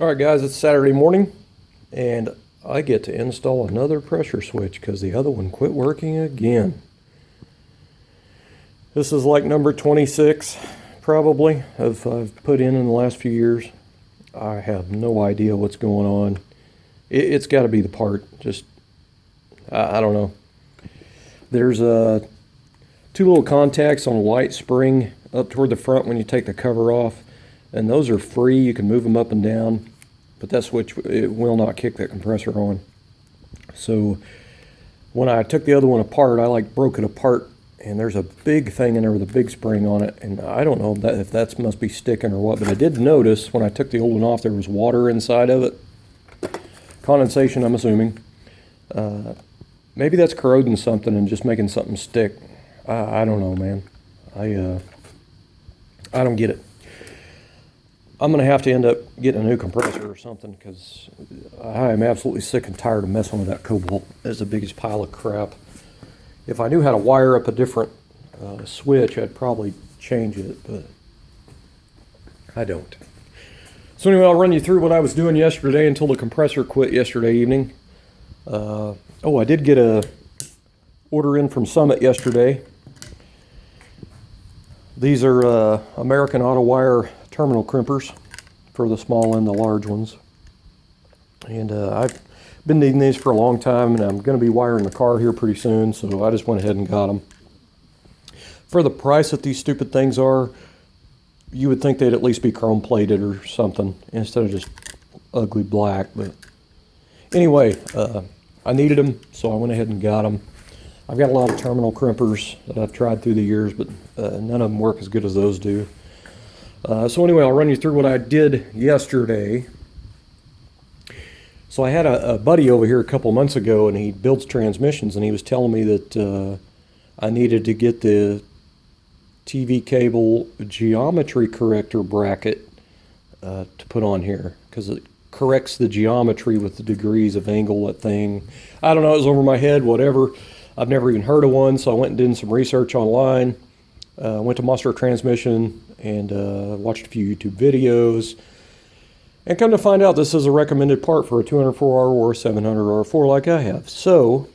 Alright guys, it's Saturday morning and I get to install another pressure switch because the other one quit working again. This is like number 26 probably I've put in the last few years. I have no idea what's going on. It's got to be the part. Just I don't know. There's two little contacts on a light spring up toward the front when you take the cover off, and those are free. You can move them up and down, but that switch, it will not kick that compressor on. So when I took the other one apart, I broke it apart, and there's a big thing in there with a big spring on it, and I don't know if that must be sticking or what, but I did notice when I took the old one off there was water inside of it. Condensation, I'm assuming. Maybe that's corroding something and just making something stick. I don't know, man. I don't get it. I'm going to have to end up getting a new compressor or something because I am absolutely sick and tired of messing with that cobalt. It's the biggest pile of crap. If I knew how to wire up a different switch, I'd probably change it, but I don't. So anyway, I'll run you through what I was doing yesterday until the compressor quit yesterday evening. I did get a order in from Summit yesterday. These are American Auto Wire terminal crimpers for the small and the large ones. And I've been needing these for a long time, and I'm going to be wiring the car here pretty soon, so I just went ahead and got them. For the price that these stupid things are, you would think they'd at least be chrome plated or something instead of just ugly black. But anyway, I needed them, so I went ahead and got them. I've got a lot of terminal crimpers that I've tried through the years, but none of them work as good as those do. So anyway, I'll run you through what I did yesterday. So I had a buddy over here a couple months ago, and he builds transmissions, and he was telling me that I needed to get the TV cable geometry corrector bracket to put on here because it corrects the geometry with the degrees of angle, that thing. I don't know, it was over my head, whatever. I've never even heard of one, so I went and did some research online. Went to Monster Transmission and watched a few YouTube videos. And come to find out, this is a recommended part for a 204R or 700R4 like I have. So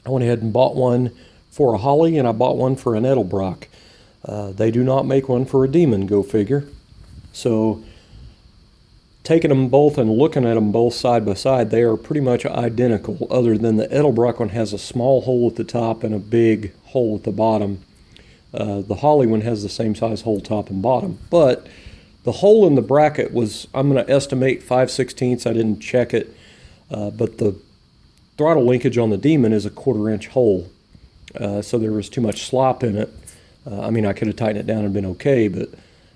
I went ahead and bought one for a Holley, and I bought one for an Edelbrock. They do not make one for a Demon, go figure. So taking them both and looking at them both side by side, they are pretty much identical, other than the Edelbrock one has a small hole at the top and a big hole at the bottom. The Holley one has the same size hole top and bottom, but the hole in the bracket was, I'm going to estimate 5/16. I didn't check it, but the throttle linkage on the Demon is a 1/4 inch hole, so there was too much slop in it. I mean, I could have tightened it down and been okay, but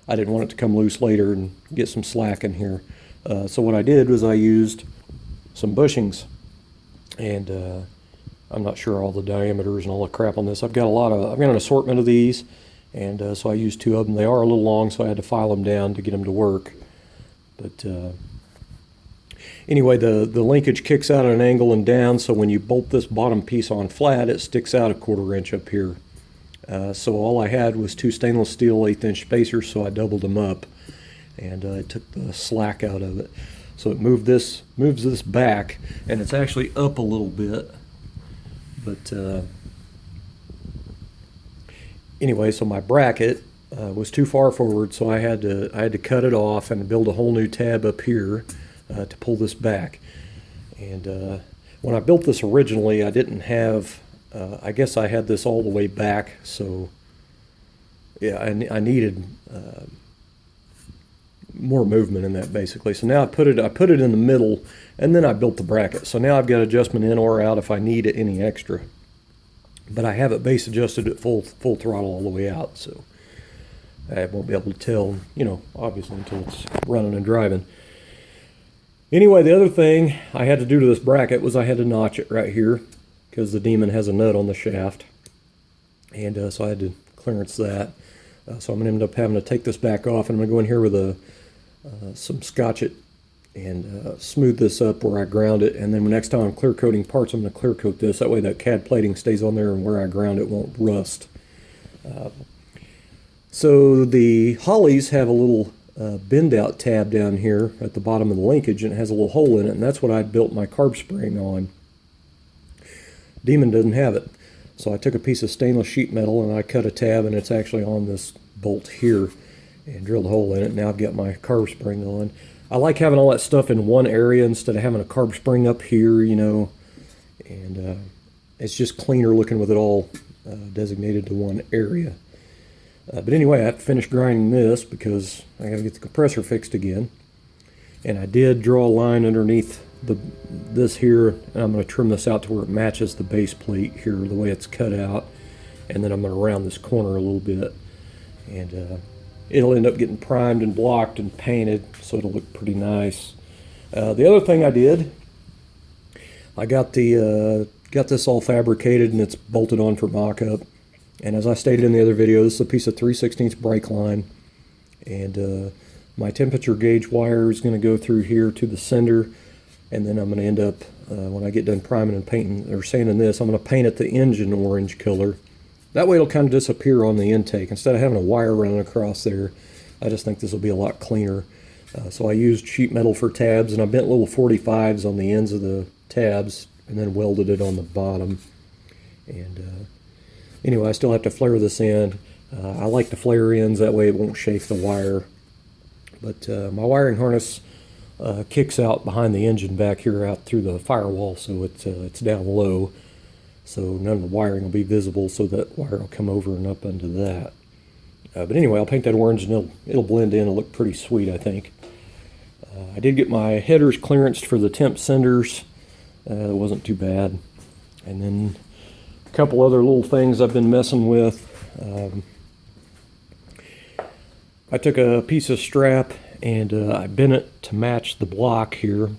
I didn't want it to come loose later and get some slack in here. So what I did was I used some bushings, and I'm not sure all the diameters and all the crap on this. I've got an assortment of these, and so I used 2 of them. They are a little long, so I had to file them down to get them to work. But anyway, the linkage kicks out at an angle and down, so when you bolt this bottom piece on flat, it sticks out a 1/4 inch up here. So all I had was 2 stainless steel 1/8 inch spacers, so I doubled them up, and it took the slack out of it. So it moves this back, and it's actually up a little bit. But anyway, so my bracket was too far forward, so I had to cut it off and build a whole new tab up here to pull this back. And when I built this originally, I didn't have. I guess I had this all the way back, so yeah, I needed more movement in that basically. So now I put it in the middle, and then I built the bracket. So now I've got adjustment in or out if I need any extra. But I have it base adjusted at full throttle all the way out, so I won't be able to tell, obviously until it's running and driving. Anyway, the other thing I had to do to this bracket was I had to notch it right here, because the Demon has a nut on the shaft, and so I had to clearance that. So I'm going to end up having to take this back off, and I'm going to go in here with some Scotch it and smooth this up where I ground it, and then the next time I'm clear coating parts, I'm going to clear coat this. That way that CAD plating stays on there, and where I ground it won't rust. So the Hollies have a little bend out tab down here at the bottom of the linkage, and it has a little hole in it, and that's what I built my carb spring on. Demon doesn't have it. So I took a piece of stainless sheet metal and I cut a tab, and it's actually on this bolt here, and drilled a hole in it. Now I've got my carb spring on. I like having all that stuff in one area instead of having a carb spring up here, you know, and it's just cleaner looking with it all designated to one area. But anyway, I have to finish grinding this because I got to get the compressor fixed again. And I did draw a line underneath this here, and I'm going to trim this out to where it matches the base plate here, the way it's cut out. And then I'm going to round this corner a little bit. And it'll end up getting primed and blocked and painted, so it'll look pretty nice. The other thing I did, I got this all fabricated and it's bolted on for mock-up. And as I stated in the other video, this is a piece of 3/16 brake line, and my temperature gauge wire is going to go through here to the sender, and then I'm going to end up, when I get done priming and painting or sanding this, I'm going to paint it the engine orange color. That way it'll kind of disappear on the intake. Instead of having a wire running across there, I just think this will be a lot cleaner. So I used sheet metal for tabs, and I bent little 45s on the ends of the tabs and then welded it on the bottom. And anyway, I still have to flare this end. I like to flare ends, that way it won't chafe the wire. But my wiring harness kicks out behind the engine back here out through the firewall, so it's down low. So none of the wiring will be visible, so that wire will come over and up into that. But anyway, I'll paint that orange and it'll blend in and look pretty sweet, I think. I did get my headers clearanced for the temp senders. It wasn't too bad. And then a couple other little things I've been messing with. I took a piece of strap and I bent it to match the block here.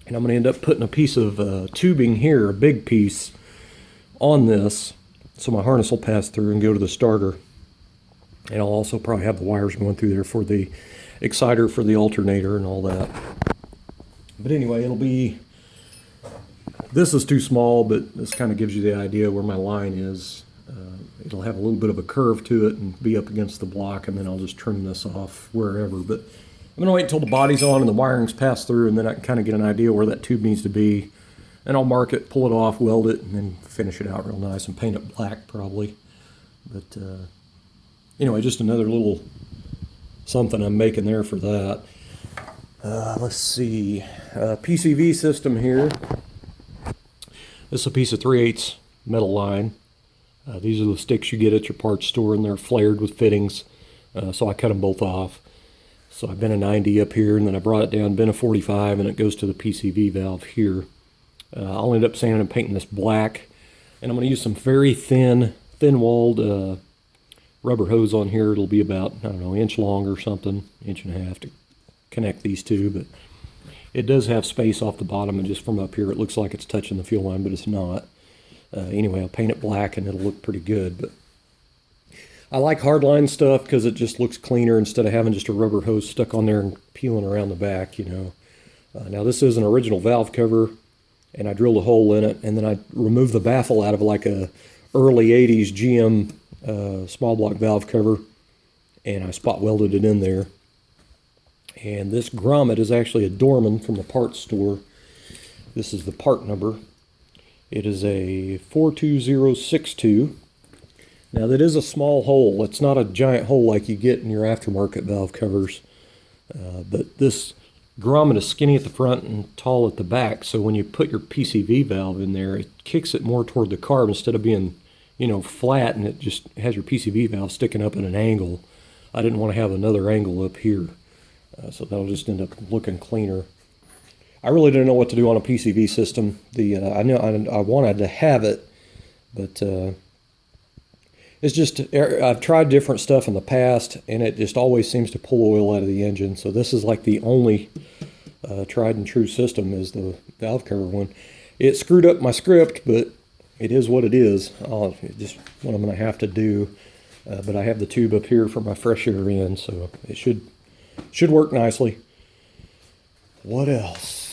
And I'm going to end up putting a piece of tubing here, a big piece, on this, so my harness will pass through and go to the starter. And I'll also probably have the wires going through there for the exciter for the alternator and all that. But anyway, it'll be, this is too small, but this kind of gives you the idea where my line is. It'll have a little bit of a curve to it and be up against the block, and then I'll just trim this off wherever. But I'm going to wait until the body's on and the wiring's passed through, and then I can kind of get an idea where that tube needs to be. And I'll mark it, pull it off, weld it, and then finish it out real nice and paint it black probably. But anyway, just another little something I'm making there for that. Let's see, PCV system here. This is a piece of 3/8 metal line. These are the sticks you get at your parts store, and they're flared with fittings. So I cut them both off. So I bent a 90 up here, and then I brought it down, bent a 45, and it goes to the PCV valve here. I'll end up sanding and painting this black, and I'm going to use some very thin-walled rubber hose on here. It'll be about, I don't know, inch long or something, inch and a half to connect these two, but it does have space off the bottom, and just from up here it looks like it's touching the fuel line, but it's not. Anyway, I'll paint it black and it'll look pretty good. But I like hardline stuff because it just looks cleaner instead of having just a rubber hose stuck on there and peeling around the back, you know. Now this is an original valve cover, and I drilled a hole in it, and then I removed the baffle out of like a early 80s GM small block valve cover, and I spot welded it in there. And this grommet is actually a Dorman from the parts store. This is the part number. It is a 42062. Now that is a small hole. It's not a giant hole like you get in your aftermarket valve covers. But this grommet is skinny at the front and tall at the back, so when you put your PCV valve in there, it kicks it more toward the carb instead of being, you know, flat, and it just has your PCV valve sticking up at an angle. I didn't want to have another angle up here, so that'll just end up looking cleaner. I really didn't know what to do on a PCV system. I know I wanted to have it, but it's just, I've tried different stuff in the past, and it just always seems to pull oil out of the engine. So this is like the only tried and true system is the valve cover one. It screwed up my script, but it is what it is. It's just what I'm going to have to do. But I have the tube up here for my fresh air in, so it should work nicely. What else?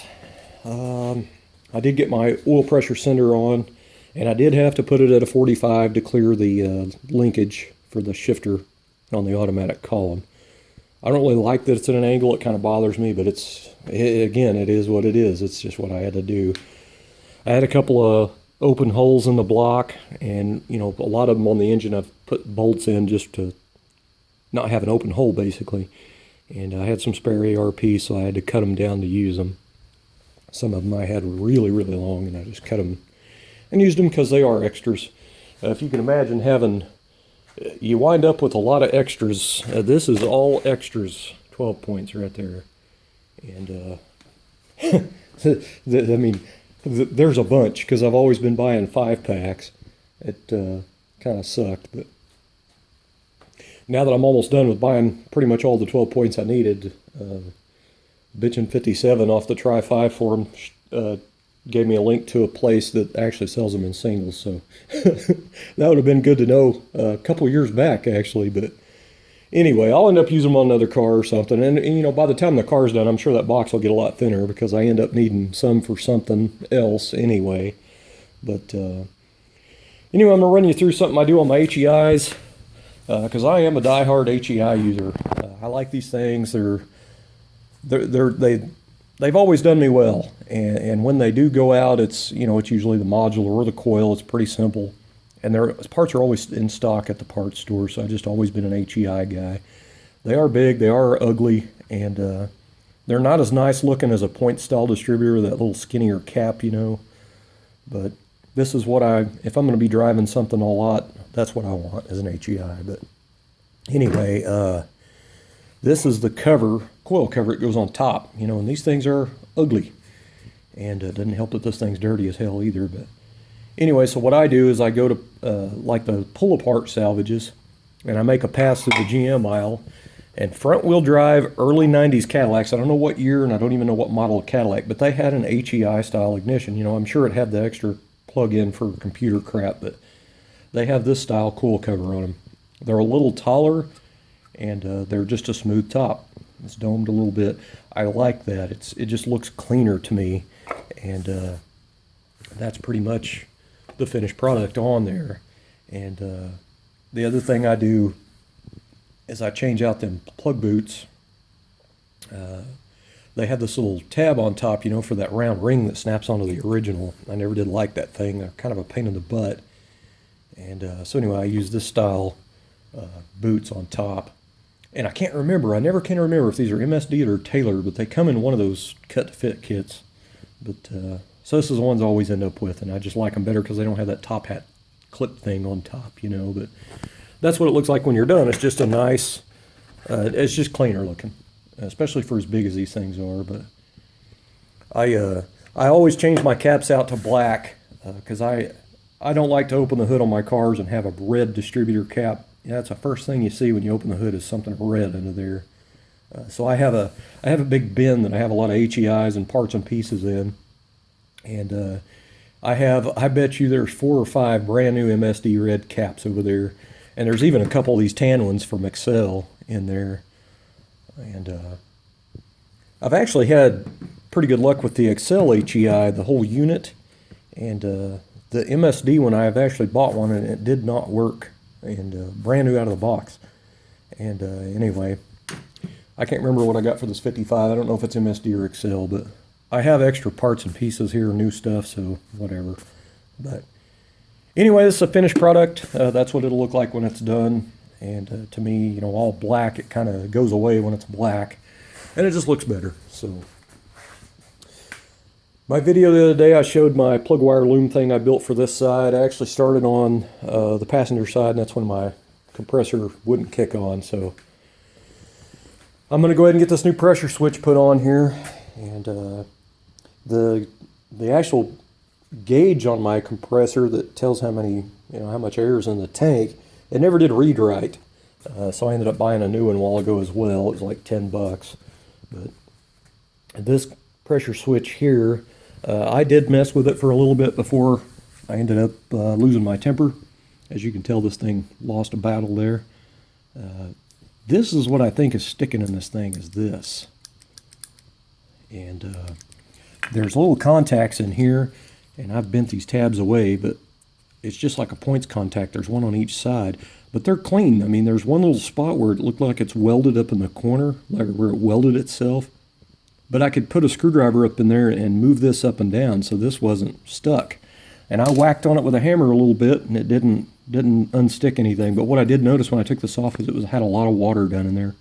I did get my oil pressure sender on, and I did have to put it at a 45 to clear the linkage for the shifter on the automatic column. I don't really like that it's at an angle. It kind of bothers me, but again, it is what it is. It's just what I had to do. I had a couple of open holes in the block, and you know, a lot of them on the engine I've put bolts in just to not have an open hole basically. And I had some spare ARP, so I had to cut them down to use them. Some of them I had really, really long, and I just cut them and used them because they are extras. If you can imagine you wind up with a lot of extras. This is all extras, 12 points right there. And I mean, there's a bunch because I've always been buying 5-packs. It kind of sucked, but now that I'm almost done with buying pretty much all the 12 points I needed, Bitchin' 57 off the Try 5 forum gave me a link to a place that actually sells them in singles, so that would have been good to know a couple years back actually. But anyway, I'll end up using them on another car or something, and you know, by the time the car's done, I'm sure that box will get a lot thinner because I end up needing some for something else anyway. But anyway, I'm gonna run you through something I do on my HEIs because I am a diehard HEI user. I like these things. They've always done me well, and when they do go out, it's, you know, it's usually the module or the coil. It's pretty simple, and their parts are always in stock at the parts store, so I've just always been an HEI guy. They are big, they are ugly, and they're not as nice looking as a point style distributor, that little skinnier cap, you know, but this is what if I'm going to be driving something a lot, that's what I want as an HEI. But anyway, this is the coil cover. It goes on top, you know, and these things are ugly, and it doesn't help that this thing's dirty as hell either. But anyway, so what I do is I go to like the pull apart salvages, and I make a pass through the GM aisle, and front wheel drive early 90s Cadillacs. I don't know what year, and I don't even know what model of Cadillac, but they had an HEI style ignition. You know, I'm sure it had the extra plug-in for computer crap, but they have this style coil cover on them. They're a little taller, and they're just a smooth top. It's domed a little bit. I like that. It just looks cleaner to me, and that's pretty much the finished product on there. And the other thing I do is I change out them plug boots. They have this little tab on top, you know, for that round ring that snaps onto the original. I never did like that thing. They're kind of a pain in the butt. And so anyway, I use this style boots on top. And I never can remember if these are MSD or tailored, but they come in one of those cut-to-fit kits. But so this is the ones I always end up with, and I just like them better because they don't have that top hat clip thing on top, you know. But that's what it looks like when you're done. It's just a nice, it's just cleaner looking, especially for as big as these things are. But I always change my caps out to black because I don't like to open the hood on my cars and have a red distributor cap. Yeah, that's the first thing you see when you open the hood is something red under there. So I have a big bin that I have a lot of HEIs and parts and pieces in, and I bet you there's 4 or 5 brand new MSD red caps over there, and there's even a couple of these tan ones from Excel in there. And I've actually had pretty good luck with the Excel HEI, the whole unit, and the MSD one I've actually bought one and it did not work. And brand new out of the box. And anyway, I can't remember what I got for this 55. I don't know if it's MSD or Excel, but I have extra parts and pieces here, new stuff, so whatever. But anyway, this is a finished product. That's what it'll look like when it's done. And to me, you know, all black, it kind of goes away when it's black, and it just looks better. So my video the other day, I showed my plug wire loom thing I built for this side. I actually started on the passenger side, and that's when my compressor wouldn't kick on. So I'm going to go ahead and get this new pressure switch put on here. And the actual gauge on my compressor that tells how much air is in the tank, it never did read right. So I ended up buying a new one a while ago as well. It was like $10. But this pressure switch here, I did mess with it for a little bit before I ended up losing my temper. As you can tell, this thing lost a battle there. This is what I think is sticking in this thing, is this. And there's little contacts in here, and I've bent these tabs away, but it's just like a points contact. There's one on each side, but they're clean. I mean, there's one little spot where it looked like it's welded up in the corner, like where it welded itself. But I could put a screwdriver up in there and move this up and down so this wasn't stuck. And I whacked on it with a hammer a little bit, and it didn't unstick anything. But what I did notice when I took this off is it had a lot of water down in there.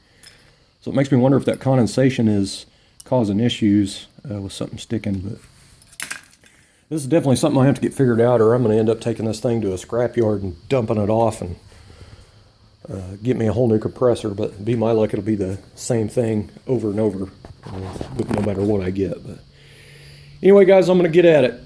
So it makes me wonder if that condensation is causing issues with something sticking. But this is definitely something I have to get figured out, or I'm going to end up taking this thing to a scrapyard and dumping it off and get me a whole new compressor. But be my luck, it'll be the same thing over and over, no matter what I get. But anyway, guys, I'm going to get at it.